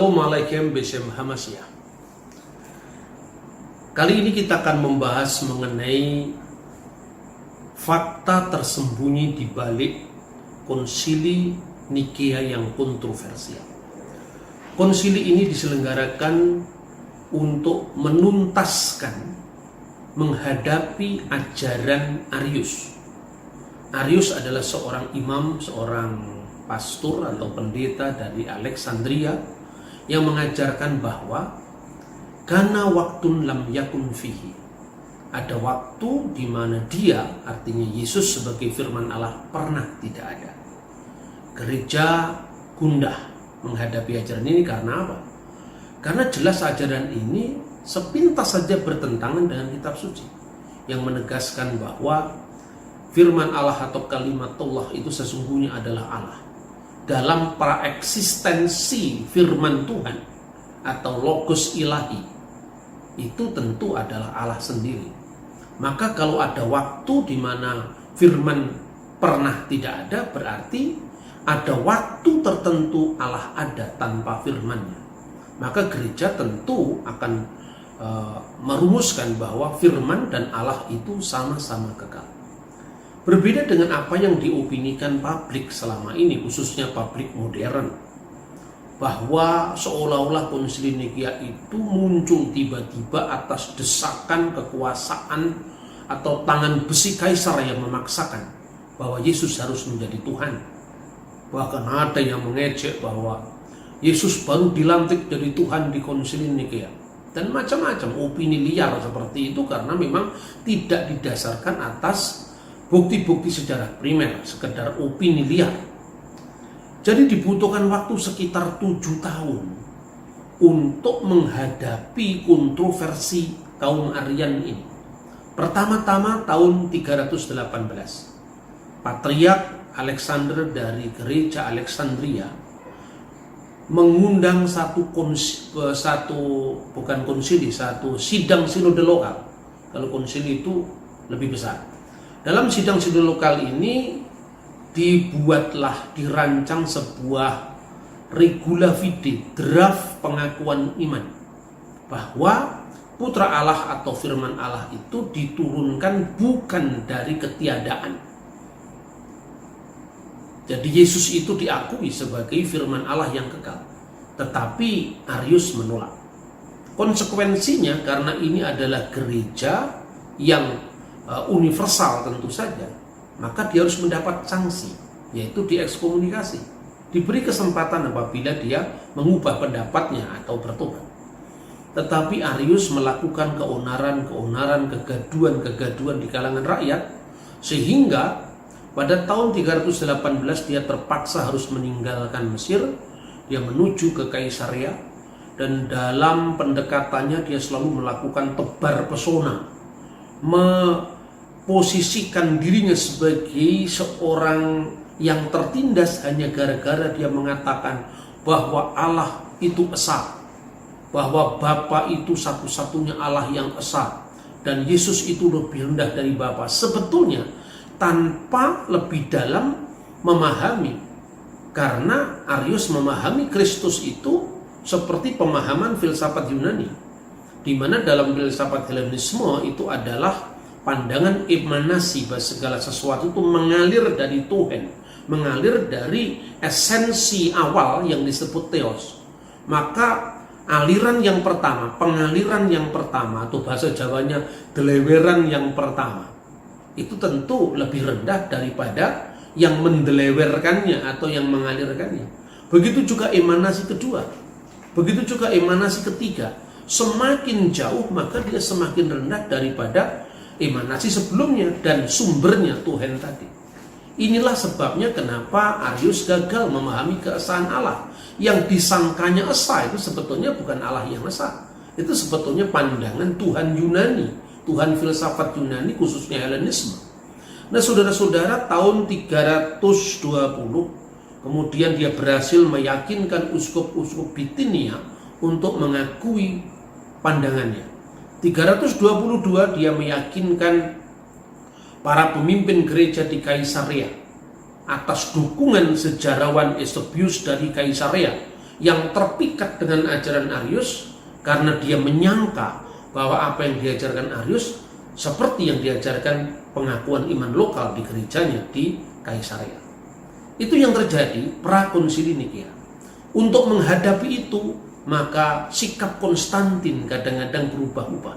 Assalamualaikum Besem Hamasya. Kali ini kita akan membahas mengenai fakta tersembunyi di balik konsili Nikea yang kontroversial. Konsili ini diselenggarakan untuk menuntaskan menghadapi ajaran Arius. Arius adalah seorang imam, seorang pastor atau pendeta dari Alexandria yang mengajarkan bahwa kana waktun lam yakun fihi, ada waktu di mana dia, artinya Yesus sebagai firman Allah, pernah tidak ada. Gereja gundah menghadapi ajaran ini karena apa? Karena jelas ajaran ini sepintas saja bertentangan dengan kitab suci yang menegaskan bahwa firman Allah atau kalimat Allah itu sesungguhnya adalah Allah. Dalam praeksistensi firman Tuhan atau logos ilahi itu tentu adalah Allah sendiri. Maka kalau ada waktu di mana firman pernah tidak ada, berarti ada waktu tertentu Allah ada tanpa firman-Nya. Maka gereja tentu akan merumuskan bahwa firman dan Allah itu sama-sama kekal. Berbeda dengan apa yang diopinikan publik selama ini, khususnya publik modern, bahwa seolah-olah konsili Nikea itu muncul tiba-tiba atas desakan kekuasaan atau tangan besi kaisar yang memaksakan bahwa Yesus harus menjadi Tuhan. Bahkan ada yang mengejek bahwa Yesus baru dilantik jadi Tuhan di konsili Nikea. Dan macam-macam opini liar seperti itu karena memang tidak didasarkan atas bukti-bukti sejarah primer, sekedar opini liar. Jadi dibutuhkan waktu sekitar 7 tahun untuk menghadapi kontroversi kaum Arian ini. Pertama-tama tahun 318, Patriark Alexander dari gereja Alexandria mengundang satu sidang sinode lokal. Kalau konsili itu lebih besar. Dalam sidang sinode lokal ini dirancang sebuah regula fide, draft pengakuan iman, bahwa putra Allah atau firman Allah itu diturunkan bukan dari ketiadaan. Jadi Yesus itu diakui sebagai firman Allah yang kekal, tetapi Arius menolak. Konsekuensinya, karena ini adalah gereja yang universal tentu saja, maka dia harus mendapat sanksi, yaitu diekskomunikasi, diberi kesempatan apabila dia mengubah pendapatnya atau bertobat. Tetapi Arius melakukan keonaran, kegaduan di kalangan rakyat, sehingga pada tahun 318 dia terpaksa harus meninggalkan Mesir. Dia menuju ke Kaisarea, dan dalam pendekatannya dia selalu melakukan tebar pesona, memposisikan dirinya sebagai seorang yang tertindas hanya gara-gara dia mengatakan bahwa Allah itu esa, bahwa Bapa itu satu-satunya Allah yang esa, dan Yesus itu lebih rendah dari Bapa. Sebetulnya tanpa lebih dalam memahami, karena Arius memahami Kristus itu seperti pemahaman filsafat Yunani, di mana dalam filsafat Helenisme itu adalah pandangan emanasi, bahwa segala sesuatu itu mengalir dari Tuhan, mengalir dari esensi awal yang disebut theos. Maka pengaliran yang pertama atau bahasa Jawanya deleweran yang pertama itu tentu lebih rendah daripada yang mendelewerkannya atau yang mengalirkannya. Begitu juga emanasi kedua, begitu juga emanasi ketiga. Semakin jauh maka dia semakin rendah daripada emanasi sebelumnya dan sumbernya Tuhan tadi. Inilah sebabnya kenapa Arius gagal memahami keesaan Allah. Yang disangkanya esa itu sebetulnya bukan Allah yang esa. Itu sebetulnya pandangan Tuhan Yunani, Tuhan filsafat Yunani, khususnya Helenisme. Nah, saudara-saudara, tahun 320 kemudian dia berhasil meyakinkan uskup-uskup Bitinia untuk mengakui pandangannya. 322 dia meyakinkan para pemimpin gereja di Kaisarea atas dukungan sejarawan Eusebius dari Kaisarea yang terpikat dengan ajaran Arius karena dia menyangka bahwa apa yang diajarkan Arius seperti yang diajarkan pengakuan iman lokal di gerejanya di Kaisarea. Itu yang terjadi prakonsili Nikea. Untuk menghadapi itu, maka sikap Konstantin kadang-kadang berubah-ubah.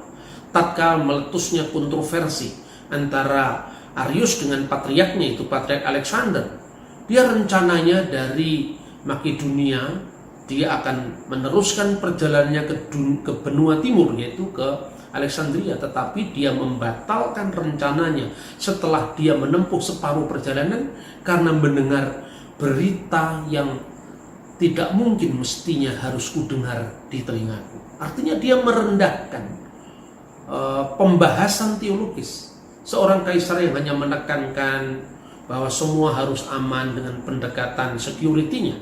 Tatkala meletusnya kontroversi antara Arius dengan patriarknya, itu Patriark Alexander, dia rencananya dari Makedonia dia akan meneruskan perjalanannya ke benua timur, yaitu ke Alexandria, tetapi dia membatalkan rencananya setelah dia menempuh separuh perjalanan karena mendengar berita yang tidak mungkin mestinya harus kudengar di telingaku. Artinya dia merendahkan pembahasan teologis. Seorang kaisar yang hanya menekankan bahwa semua harus aman dengan pendekatan security-nya,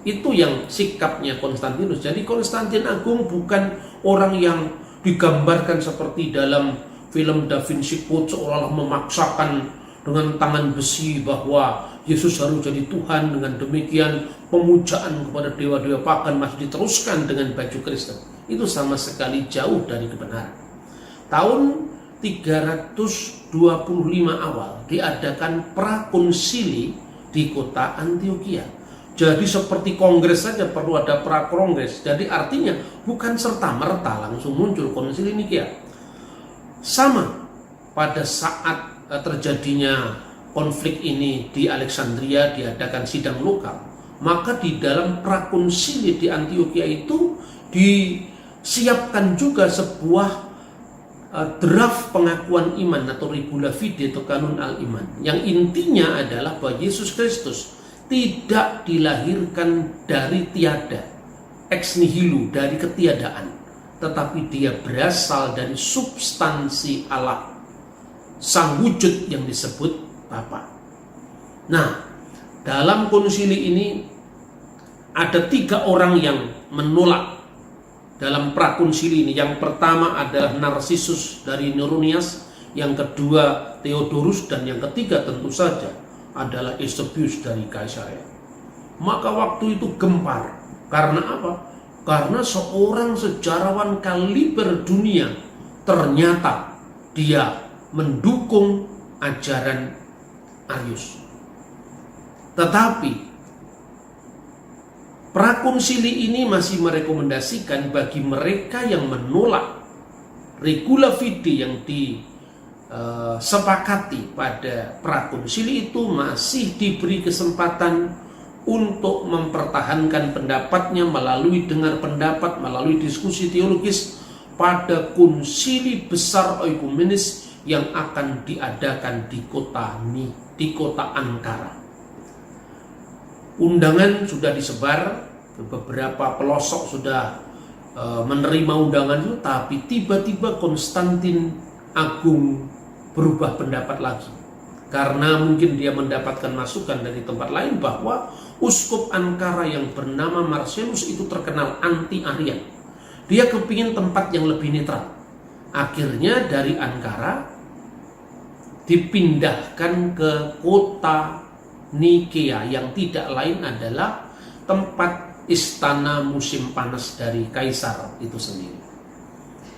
itu yang sikapnya Konstantinus. Jadi Konstantin Agung bukan orang yang digambarkan seperti dalam film Da Vinci Code, seolah-olah memaksakan dengan tangan besi bahwa Yesus harus jadi Tuhan. Dengan demikian pemujaan kepada dewa-dewa pagan masih diteruskan dengan baju Kristen. Itu sama sekali jauh dari kebenaran. Tahun 325 awal diadakan prakonsili di kota Antioquia. Jadi seperti kongres saja perlu ada prakongres. Jadi artinya bukan serta-merta langsung muncul konsili Nikea. Sama pada saat terjadinya konflik ini di Alexandria diadakan sidang lokal, maka di dalam prakonsili di Antioquia itu disiapkan juga sebuah draft pengakuan iman atau regula fide atau kanun al-iman, yang intinya adalah bahwa Yesus Kristus tidak dilahirkan dari tiada, ex nihilo, dari ketiadaan, tetapi dia berasal dari substansi Allah, sang wujud yang disebut Bapa. Nah, dalam konsili ini ada 3 orang yang menolak dalam prakonsili ini. Yang pertama adalah Narsisus dari Neronias, yang kedua Theodorus, dan yang ketiga tentu saja adalah Eusebius dari Kaisarea. Maka waktu itu gempar. Karena apa? Karena seorang sejarawan kaliber dunia ternyata dia mendukung ajaran Arius. Tetapi prakonsili ini masih merekomendasikan bagi mereka yang menolak regula fide yang disepakati pada prakonsili itu masih diberi kesempatan untuk mempertahankan pendapatnya melalui dengar pendapat, melalui diskusi teologis pada konsili besar oikumenis yang akan diadakan di kota Ankara. Undangan sudah disebar, beberapa pelosok sudah menerima undangan itu, tapi tiba-tiba Konstantin Agung berubah pendapat lagi. Karena mungkin dia mendapatkan masukan dari tempat lain bahwa Uskup Ankara yang bernama Marcellus itu terkenal anti-Arian. Dia kepingin tempat yang lebih netral. Akhirnya dari Ankara dipindahkan ke kota Nikea yang tidak lain adalah tempat istana musim panas dari kaisar itu sendiri.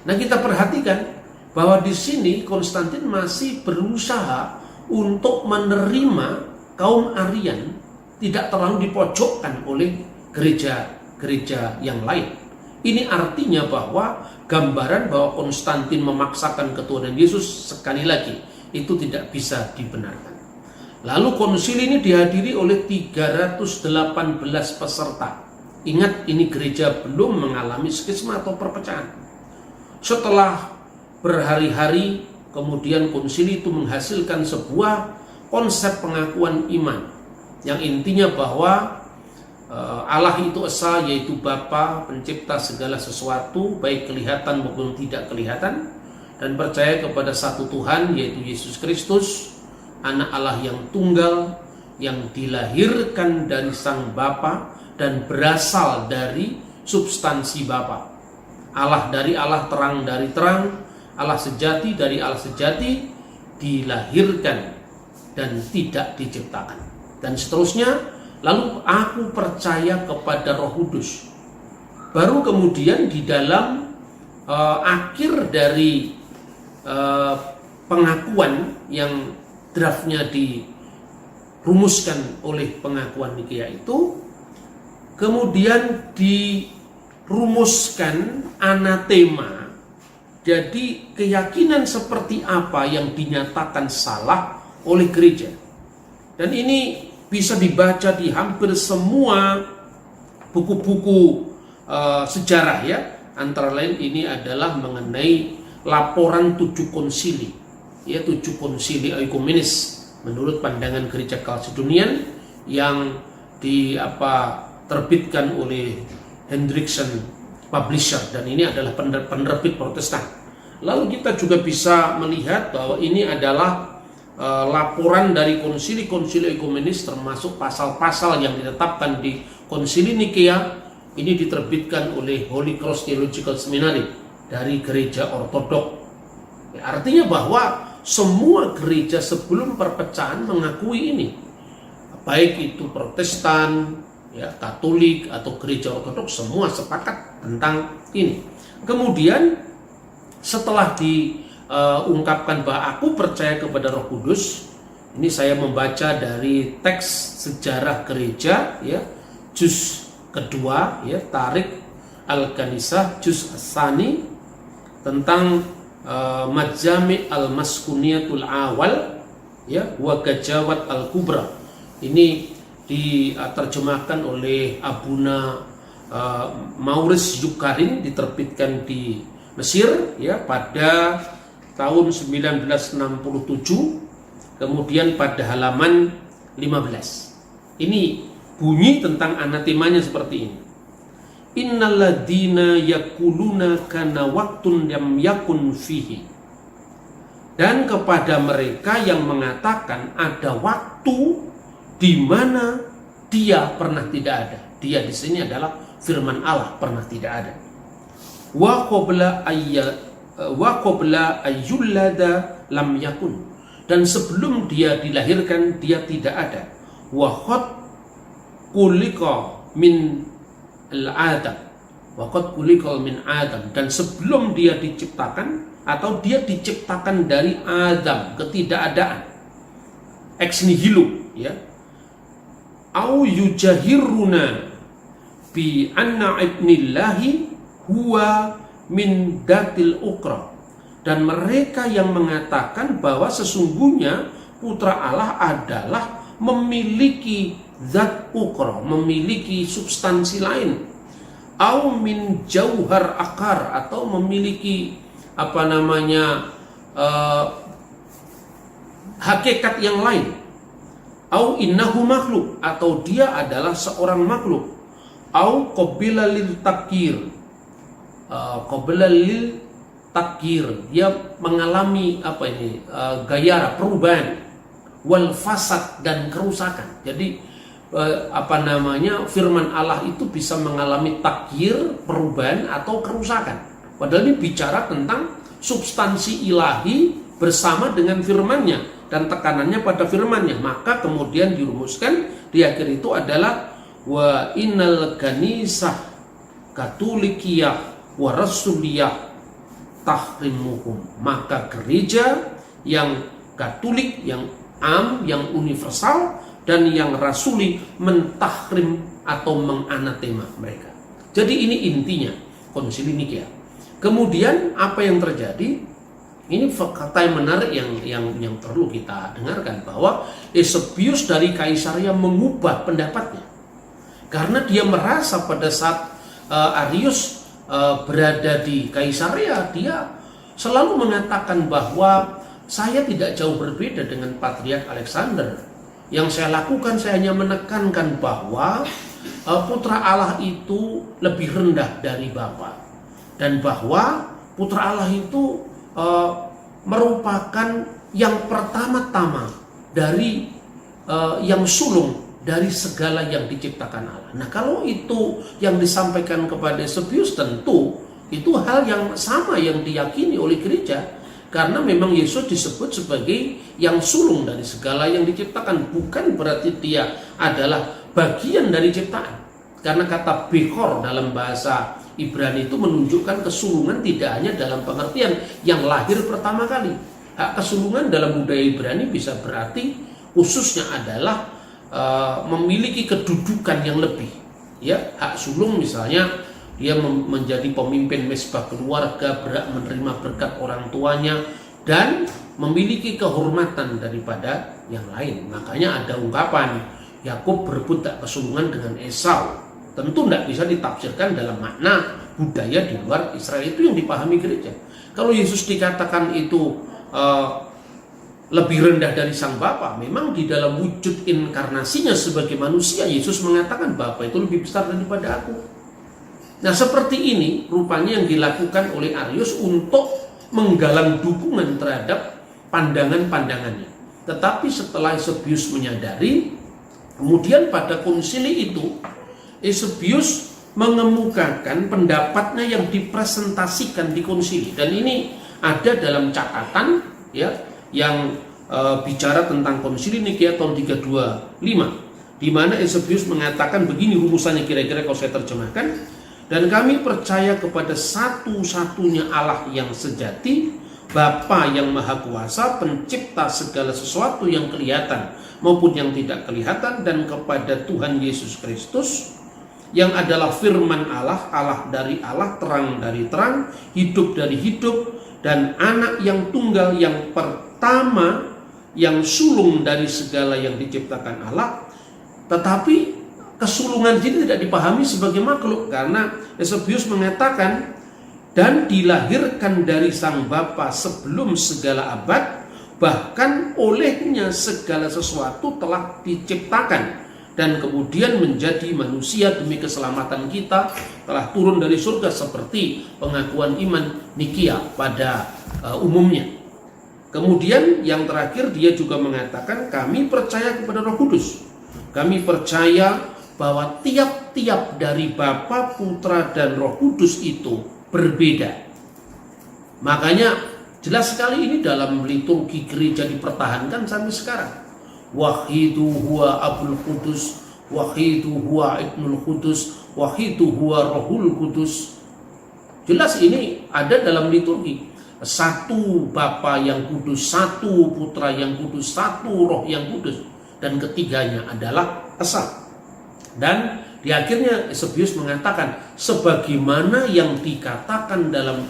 Nah, kita perhatikan bahwa di sini Konstantin masih berusaha untuk menerima kaum Arian, tidak terlalu dipojokkan oleh gereja-gereja yang lain. Ini artinya bahwa gambaran bahwa Konstantin memaksakan ketuhanan Yesus, sekali lagi itu tidak bisa dibenarkan. Lalu konsili ini dihadiri oleh 318 peserta. Ingat, ini gereja belum mengalami skisma atau perpecahan. Setelah berhari-hari, kemudian konsili itu menghasilkan sebuah konsep pengakuan iman yang intinya bahwa Allah itu esa, yaitu Bapa, pencipta segala sesuatu, baik kelihatan maupun tidak kelihatan, dan percaya kepada satu Tuhan, yaitu Yesus Kristus, anak Allah yang tunggal, yang dilahirkan dari sang Bapa dan berasal dari substansi Bapa. Allah dari Allah, terang dari terang, Allah sejati dari Allah sejati, dilahirkan dan tidak diciptakan. Dan seterusnya, lalu aku percaya kepada Roh Kudus. Baru kemudian di dalam akhir dari pengakuan yang draftnya dirumuskan oleh pengakuan Nikea itu, kemudian dirumuskan anatema. Jadi keyakinan seperti apa yang dinyatakan salah oleh gereja. Dan ini bisa dibaca di hampir semua buku-buku sejarah ya. Antara lain ini adalah mengenai laporan 7 konsili, ya 7 konsili ekumenis menurut pandangan gereja Kalsedonian yang terbitkan oleh Hendrickson Publisher, dan ini adalah penerbit Protestan. Lalu kita juga bisa melihat bahwa ini adalah laporan dari konsili-konsili ekumenis, termasuk pasal-pasal yang ditetapkan di konsili Nikea. Ini diterbitkan oleh Holy Cross Theological Seminary dari gereja ortodok. Ya, artinya bahwa semua gereja sebelum perpecahan mengakui ini, baik itu Protestan, ya, Katolik atau gereja ortodoks, semua sepakat tentang ini. Kemudian setelah diungkapkan bahwa aku percaya kepada Roh Kudus, ini saya membaca dari teks sejarah gereja, ya, juz kedua, ya, Tarik Al-Kanisah juz As-Sani, tentang Majami Al-Maskuniyatul Awal, ya, wa Gajawat Al-Kubra. Ini diterjemahkan oleh Abuna Maurice Yukarin, diterbitkan di Mesir, ya, pada tahun 1967, kemudian pada halaman 15. Ini bunyi tentang anatemanya seperti ini. Innalladzina yakuluna kana waktun lam yakun fihi. Dan kepada mereka yang mengatakan ada waktu di mana dia pernah tidak ada. Dia di sini adalah firman Allah, pernah tidak ada. Wa qabla ayyullada lam yakun. Dan sebelum dia dilahirkan dia tidak ada. Wa qad kulika min al-adam, waqad kulika min adam, dan sebelum dia diciptakan atau dia diciptakan dari Adam, ketidakadaan, ex nihilo, ya. Au yujahiruna bi anna ibnillahi huwa min datil ukra, dan mereka yang mengatakan bahwa sesungguhnya putra Allah adalah memiliki zat ukra, memiliki substansi lain, au min jauhar akar, atau memiliki hakikat yang lain, au innahu makhluk, atau dia adalah seorang makhluk, au qabila lil takir, dia mengalami gaya perubahan, wal fasad, dan kerusakan. Jadi firman Allah itu bisa mengalami takyir, perubahan atau kerusakan. Padahal ini bicara tentang substansi ilahi bersama dengan firman-Nya dan tekanannya pada firman-Nya. Maka kemudian dirumuskan di akhir itu adalah wa innal kanisah katolikiyah wa rasuliyah tahrimuhum. Maka gereja yang Katolik, yang yang universal dan yang rasuli mentahrim atau menganatema mereka. Jadi ini intinya konsili Nikea. Kemudian apa yang terjadi? Ini kata yang menarik yang perlu kita dengarkan, bahwa Eusebius dari Kaisaria mengubah pendapatnya karena dia merasa pada saat Arius berada di Kaisaria, dia selalu mengatakan bahwa saya tidak jauh berbeda dengan Patriark Alexander. Yang saya lakukan, saya hanya menekankan bahwa putra Allah itu lebih rendah dari Bapa, dan bahwa putra Allah itu merupakan yang pertama-tama dari yang sulung dari segala yang diciptakan Allah. Nah, kalau itu yang disampaikan kepada Eusebius, tentu itu hal yang sama yang diyakini oleh gereja. Karena memang Yesus disebut sebagai yang sulung dari segala yang diciptakan. Bukan berarti dia adalah bagian dari ciptaan. Karena kata Bechor dalam bahasa Ibrani itu menunjukkan kesulungan tidak hanya dalam pengertian yang lahir pertama kali. Hak kesulungan dalam budaya Ibrani bisa berarti khususnya adalah memiliki kedudukan yang lebih. Ya, hak sulung misalnya dia menjadi pemimpin mesbah keluarga, berhak menerima berkat orang tuanya, dan memiliki kehormatan daripada yang lain. Makanya ada ungkapan Yakub berebut hak kesulungan dengan Esau. Tentu tidak bisa ditafsirkan dalam makna budaya di luar Israel. Itu yang dipahami gereja. Kalau Yesus dikatakan itu lebih rendah dari Sang Bapa, memang di dalam wujud inkarnasinya sebagai manusia, Yesus mengatakan Bapa itu lebih besar daripada aku. Nah, seperti ini rupanya yang dilakukan oleh Arius untuk menggalang dukungan terhadap pandangan-pandangannya. Tetapi setelah Eusebius menyadari, kemudian pada konsili itu Eusebius mengemukakan pendapatnya yang dipresentasikan di konsili, dan ini ada dalam catatan ya yang bicara tentang konsili Nikea tahun 325, di mana Eusebius mengatakan begini rumusannya, kira-kira kalau saya terjemahkan: dan kami percaya kepada satu-satunya Allah yang sejati, Bapa yang Maha Kuasa, pencipta segala sesuatu yang kelihatan maupun yang tidak kelihatan, dan kepada Tuhan Yesus Kristus yang adalah firman Allah, Allah dari Allah, terang dari terang, hidup dari hidup, dan anak yang tunggal yang pertama, yang sulung dari segala yang diciptakan Allah. Tetapi kesulungan ini tidak dipahami sebagai makhluk, karena Eusebius mengatakan dan dilahirkan dari Sang Bapa sebelum segala abad, bahkan olehnya segala sesuatu telah diciptakan, dan kemudian menjadi manusia demi keselamatan kita, telah turun dari surga seperti pengakuan iman Nikea pada umumnya. Kemudian yang terakhir dia juga mengatakan kami percaya kepada Roh Kudus. Kami percaya bahwa tiap-tiap dari Bapa, Putra, dan Roh Kudus itu berbeda. Makanya jelas sekali ini dalam liturgi gereja dipertahankan sampai sekarang. Wahidu huwa Abul Qudus, wahidu huwa Ibnul Qudus, wahidu huwa Rohul Qudus. Jelas ini ada dalam liturgi. Satu Bapa yang kudus, satu Putra yang kudus, satu Roh yang kudus, dan ketiganya adalah Esa. Dan di akhirnya Eusebius mengatakan sebagaimana yang dikatakan dalam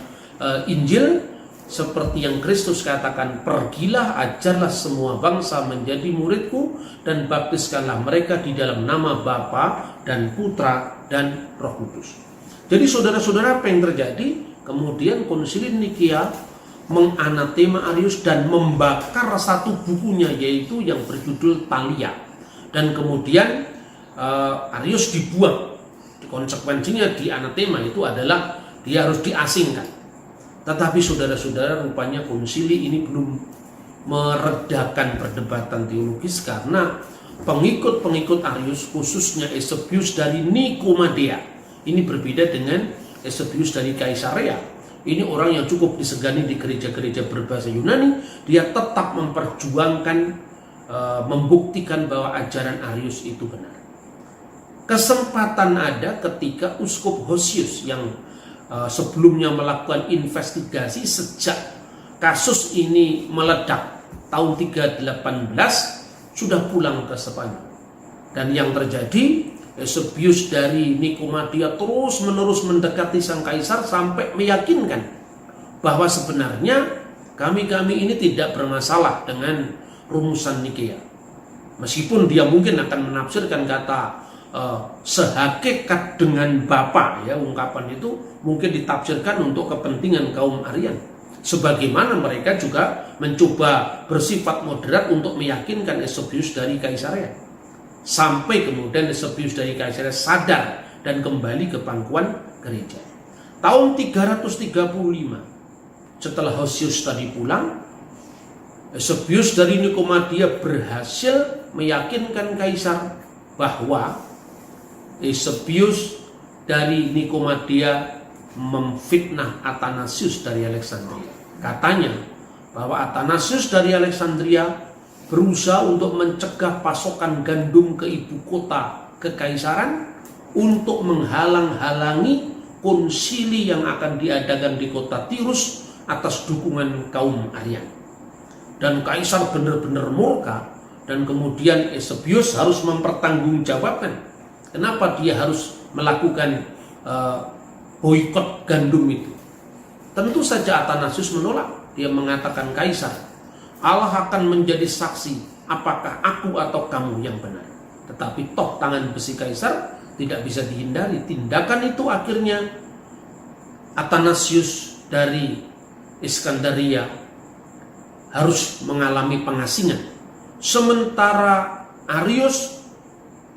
Injil, seperti yang Kristus katakan, pergilah ajarlah semua bangsa menjadi muridku dan baptiskanlah mereka di dalam nama Bapa dan Putra dan Roh Kudus. Jadi saudara-saudara, apa yang terjadi? Kemudian konsili Nikea menganatema Arius dan membakar satu bukunya, yaitu yang berjudul Thalia. Dan kemudian Arius dibuang. Konsekuensinya di anatema itu adalah dia harus diasingkan. Tetapi saudara-saudara, rupanya konsili ini belum meredakan perdebatan teologis, karena pengikut-pengikut Arius, khususnya Eusebius dari Nikomadea, ini berbeda dengan Eusebius dari Kaisarea. Ini orang yang cukup disegani di gereja-gereja berbahasa Yunani. Dia tetap memperjuangkan, membuktikan bahwa ajaran Arius itu benar. Kesempatan ada ketika Uskup Hosius yang sebelumnya melakukan investigasi sejak kasus ini meledak tahun 318 sudah pulang ke Spanyol. Dan yang terjadi, Eusebius dari Nikomadea terus-menerus mendekati sang kaisar sampai meyakinkan bahwa sebenarnya kami ini tidak bermasalah dengan rumusan Nikea. Meskipun dia mungkin akan menafsirkan kata sehakikat dengan Bapa, ya, ungkapan itu mungkin ditafsirkan untuk kepentingan kaum Arian. Sebagaimana mereka juga mencoba bersifat moderat untuk meyakinkan Eusebius dari Kaisarea. Sampai kemudian Eusebius dari Kaisarea sadar dan kembali ke pangkuan gereja. Tahun 335 setelah Hosius tadi pulang, Eusebius dari Nikomadea berhasil meyakinkan kaisar bahwa Eusebius dari Nikomadea memfitnah Athanasius dari Alexandria. Katanya bahwa Athanasius dari Alexandria berusaha untuk mencegah pasokan gandum ke ibu kota kekaisaran untuk menghalang-halangi konsili yang akan diadakan di kota Tirus atas dukungan kaum Aryan. Dan kaisar benar-benar murka, dan kemudian Eusebius harus mempertanggungjawabkan kenapa dia harus melakukan boikot gandum itu. Tentu saja Athanasius menolak. Dia mengatakan, kaisar, Allah akan menjadi saksi apakah aku atau kamu yang benar. Tetapi toh tangan besi kaisar tidak bisa dihindari. Tindakan itu akhirnya Athanasius dari Iskandaria harus mengalami pengasingan. Sementara Arius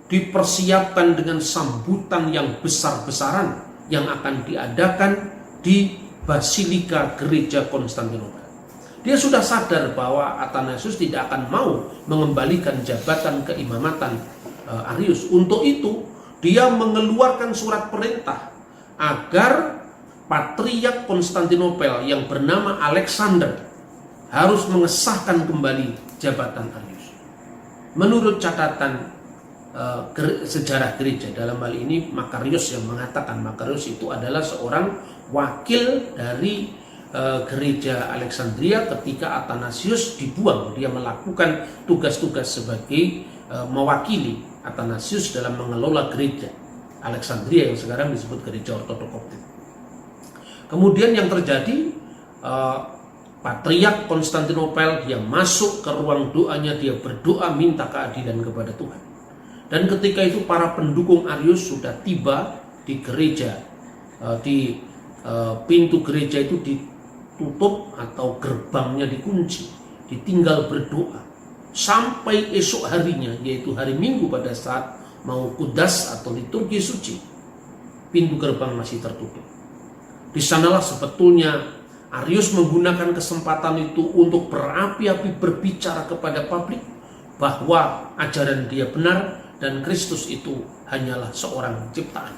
dipersiapkan dengan sambutan yang besar-besaran yang akan diadakan di Basilika Gereja Konstantinopel. Dia sudah sadar bahwa Athanasius tidak akan mau mengembalikan jabatan keimamatan Arius. Untuk itu, dia mengeluarkan surat perintah agar Patriark Konstantinopel yang bernama Alexander harus mengesahkan kembali jabatan Arius. Menurut catatan sejarah gereja, dalam hal ini Makarius yang mengatakan, Makarius itu adalah seorang wakil dari gereja Alexandria ketika Athanasius dibuang. Dia melakukan tugas-tugas sebagai mewakili Athanasius dalam mengelola gereja Alexandria yang sekarang disebut gereja Ortodok Koptik. Kemudian yang terjadi, Patriark Konstantinopel dia masuk ke ruang doanya, dia berdoa minta keadilan kepada Tuhan. Dan ketika itu para pendukung Arius sudah tiba di gereja, di pintu gereja itu ditutup atau gerbangnya dikunci, ditinggal berdoa sampai esok harinya, yaitu hari Minggu pada saat mau kudas atau liturgi suci. Pintu gerbang masih tertutup. Di sanalah sebetulnya Arius menggunakan kesempatan itu untuk berapi-api berbicara kepada publik bahwa ajaran dia benar dan Kristus itu hanyalah seorang ciptaan.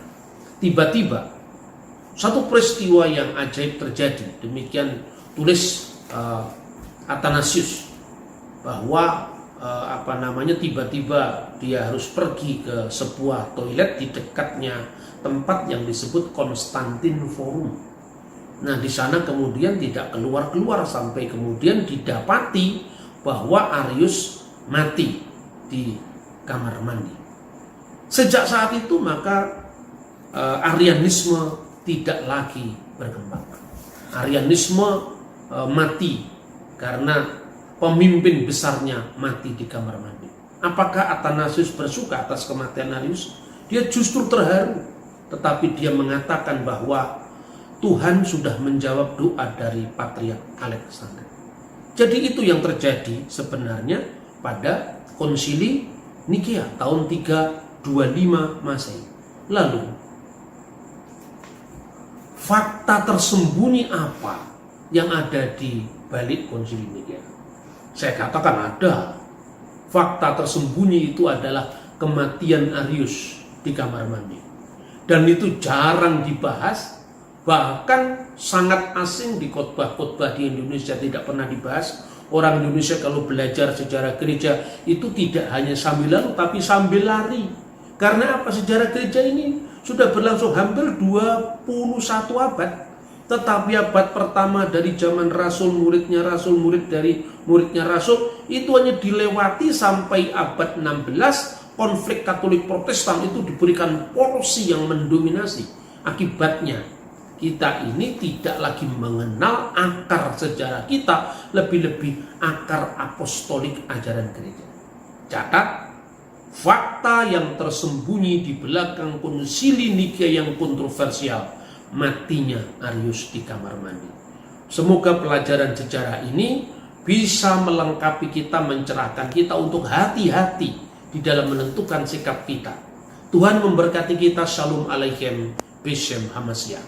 Tiba-tiba satu peristiwa yang ajaib terjadi. Demikian tulis Athanasius, bahwa tiba-tiba dia harus pergi ke sebuah toilet di dekatnya tempat yang disebut Konstantin Forum. Nah, di sana kemudian tidak keluar-keluar sampai kemudian didapati bahwa Arius mati di kamar mandi. Sejak saat itu maka Arianisme tidak lagi berkembang. Arianisme mati karena pemimpin besarnya mati di kamar mandi. Apakah Athanasius bersuka atas kematian Arius? Dia justru terharu, tetapi dia mengatakan bahwa Tuhan sudah menjawab doa dari Patriark Alexander. Jadi itu yang terjadi sebenarnya pada Konsili Nikea tahun 325 Masehi. Lalu fakta tersembunyi apa yang ada di balik Konsili Nikea? Saya katakan ada. Fakta tersembunyi itu adalah kematian Arius di kamar mandi. Dan itu jarang dibahas, bahkan sangat asing di khotbah-khotbah di Indonesia, tidak pernah dibahas. Orang Indonesia kalau belajar sejarah gereja itu tidak hanya sambil lalu tapi sambil lari. Karena apa? Sejarah gereja ini sudah berlangsung hampir 21 abad. Tetapi abad pertama dari zaman Rasul, muridnya Rasul, murid dari muridnya Rasul, itu hanya dilewati sampai abad 16. Konflik Katolik Protestan itu diberikan porsi yang mendominasi. Akibatnya kita ini tidak lagi mengenal akar sejarah kita, lebih-lebih akar apostolik ajaran gereja. Catat, fakta yang tersembunyi di belakang Konsili Nikea yang kontroversial, matinya Arius di kamar mandi. Semoga pelajaran sejarah ini bisa melengkapi kita, mencerahkan kita untuk hati-hati di dalam menentukan sikap kita. Tuhan memberkati kita. Shalom Aleichem. Beshem Hamashiach.